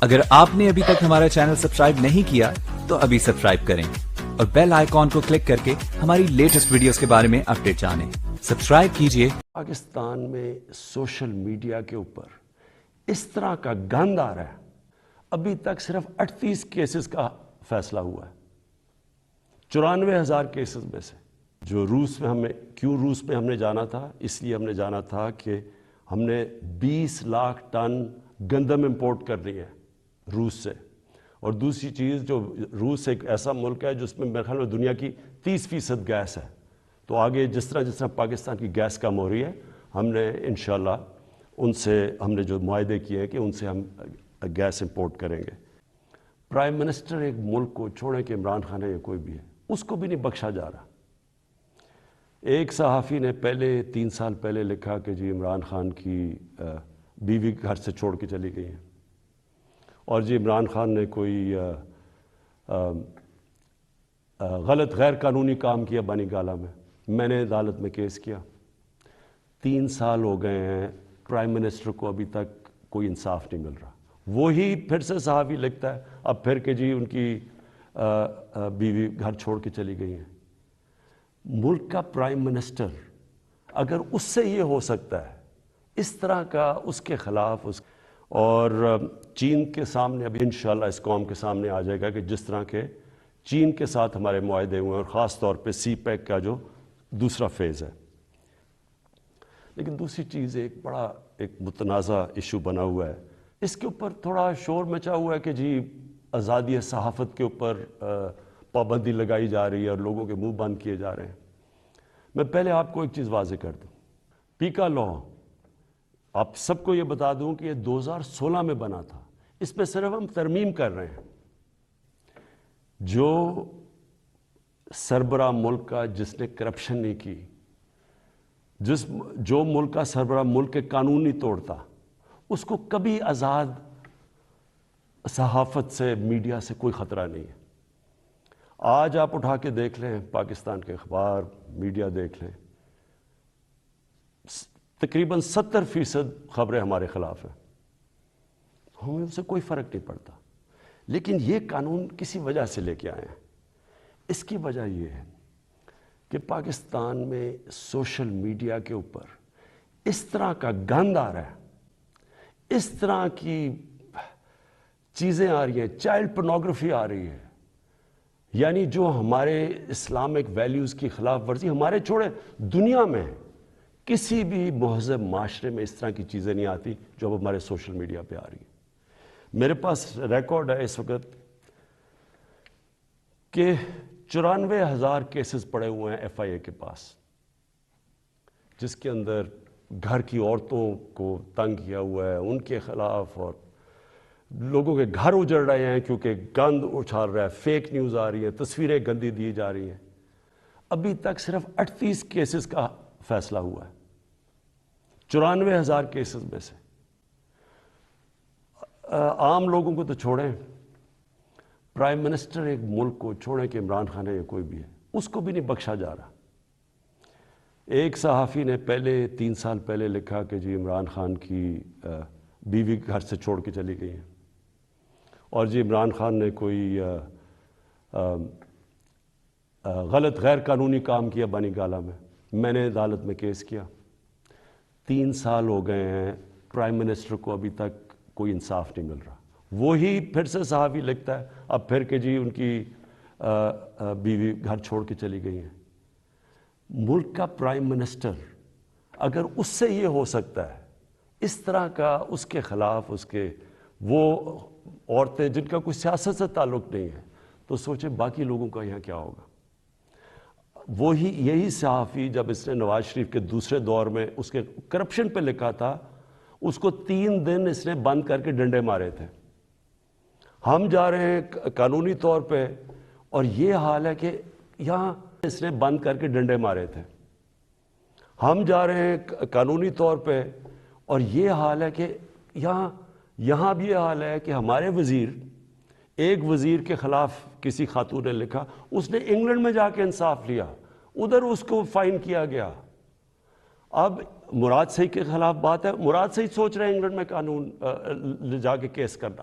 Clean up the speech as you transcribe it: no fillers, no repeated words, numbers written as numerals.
اگر آپ نے ابھی تک ہمارا چینل سبسکرائب نہیں کیا تو ابھی سبسکرائب کریں اور بیل آئیکن کو کلک کر کے ہماری لیٹسٹ ویڈیوز کے بارے میں اپڈیٹ جانیں. سبسکرائب کیجئے. پاکستان میں سوشل میڈیا کے اوپر اس طرح کا گند آ رہا ہے. ابھی تک صرف 38 کیسز کا فیصلہ ہوا ہے 94,000 کیسز میں سے. جو روس میں ہم نے جانا تھا، اس لیے ہم نے جانا تھا کہ ہم نے 20 لاکھ ٹن گندم امپورٹ کرنی ہے روس سے. اور دوسری چیز، جو روس ایک ایسا ملک ہے جس میں میرے خیال میں دنیا کی 30% گیس ہے. تو آگے جس طرح پاکستان کی گیس کم ہو رہی ہے، ہم نے انشاءاللہ ان سے ہم نے جو معاہدے کیے ہیں کہ ان سے ہم گیس امپورٹ کریں گے. پرائم منسٹر ایک ملک کو چھوڑیں کہ عمران خان ہے یا کوئی بھی ہے، اس کو بھی نہیں بخشا جا رہا. ایک صحافی نے 3 سال پہلے لکھا کہ جی عمران خان کی بیوی گھر سے چھوڑ کے چلی گئی ہیں، اور جی عمران خان نے کوئی غلط غیر قانونی کام کیا بانی گالہ میں. میں نے عدالت میں کیس کیا. 3 سال ہو گئے ہیں، پرائم منسٹر کو ابھی تک کوئی انصاف نہیں مل رہا. وہی پھر سے صحافی لکھتا ہے اب پھر کہ جی ان کی بیوی گھر چھوڑ کے چلی گئی ہیں. ملک کا پرائم منسٹر اگر اس سے یہ ہو سکتا ہے اس طرح کا اس کے خلاف اور چین کے سامنے ابھی انشاءاللہ اس قوم کے سامنے آ جائے گا کہ جس طرح کے چین کے ساتھ ہمارے معاہدے ہوئے ہیں، اور خاص طور پہ سی پیک کا جو دوسرا فیز ہے. لیکن دوسری چیز ایک متنازع ایشو بنا ہوا ہے. اس کے اوپر تھوڑا شور مچا ہوا ہے کہ جی آزادی صحافت کے اوپر پابندی لگائی جا رہی ہے اور لوگوں کے منہ بند کیے جا رہے ہیں. میں پہلے آپ کو ایک چیز واضح کر دوں. پیکا لا آپ سب کو یہ بتا دوں کہ یہ 2016 میں بنا تھا. اس پہ صرف ہم ترمیم کر رہے ہیں. جو سربراہ ملک کا جس نے کرپشن نہیں کی، جو ملک کا سربراہ ملک کے قانون نہیں توڑتا، اس کو کبھی آزاد صحافت سے، میڈیا سے کوئی خطرہ نہیں ہے. آج آپ اٹھا کے دیکھ لیں پاکستان کے اخبار، میڈیا دیکھ لیں، تقریباً 70% خبریں ہمارے خلاف ہیں. ہمیں ان سے کوئی فرق نہیں پڑتا. لیکن یہ قانون کسی وجہ سے لے کے آئے ہیں. اس کی وجہ یہ ہے کہ پاکستان میں سوشل میڈیا کے اوپر اس طرح کا گند آ رہا ہے، اس طرح کی چیزیں آ رہی ہیں، چائلڈ پورنوگرافی آ رہی ہے. یعنی جو ہمارے اسلامک ویلیوز کی خلاف ورزی، ہمارے چھوڑے دنیا میں کسی بھی مہذب معاشرے میں اس طرح کی چیزیں نہیں آتی جو اب ہمارے سوشل میڈیا پہ آ رہی ہیں. میرے پاس ریکارڈ ہے اس وقت کہ 94,000 کیسز پڑے ہوئے ہیں FIA کے پاس، جس کے اندر گھر کی عورتوں کو تنگ کیا ہوا ہے، ان کے خلاف، اور لوگوں کے گھر اجڑ رہے ہیں کیونکہ گند اچھال رہا ہے، فیک نیوز آ رہی ہے، تصویریں گندی دی جا رہی ہیں. ابھی تک صرف 38 کیسز کا فیصلہ ہوا ہے 94,000 کیسز میں سے. عام لوگوں کو تو چھوڑیں، پرائم منسٹر ایک ملک کو چھوڑیں کہ عمران خان ہے یا کوئی بھی ہے، اس کو بھی نہیں بخشا جا رہا. ایک صحافی نے 3 سال پہلے لکھا کہ جی عمران خان کی بیوی گھر سے چھوڑ کے چلی گئی ہیں، اور جی عمران خان نے کوئی غلط غیر قانونی کام کیا بانی گالہ میں. میں نے عدالت میں کیس کیا. 3 سال ہو گئے ہیں، پرائم منسٹر کو ابھی تک کوئی انصاف نہیں مل رہا. وہی پھر سے صحافی لکھتا ہے اب پھر کہ جی ان کی بیوی گھر چھوڑ کے چلی گئی ہیں. ملک کا پرائم منسٹر اگر اس سے یہ ہو سکتا ہے اس طرح کا اس کے خلاف، وہ عورتیں جن کا کوئی سیاست سے تعلق نہیں ہے، تو سوچیں باقی لوگوں کا یہاں کیا ہوگا. یہی صحافی جب اس نے نواز شریف کے دوسرے دور میں اس کے کرپشن پہ لکھا تھا، اس کو 3 دن اس نے بند کر کے ڈنڈے مارے تھے. ہم جا رہے ہیں قانونی طور پہ، اور یہ حال ہے کہ یہاں اس نے بند کر کے ڈنڈے مارے تھے. ہم جا رہے ہیں قانونی طور پہ، اور یہ حال ہے کہ یہاں بھی یہ حال ہے کہ ہمارے ایک وزیر کے خلاف کسی خاتون نے لکھا، اس نے انگلینڈ میں جا کے انصاف لیا، ادھر اس کو فائن کیا گیا. اب مراد صحیح کے خلاف بات ہے، مراد صحیح سوچ رہے ہیں انگلینڈ میں قانون لے جا کے کیس کرنا.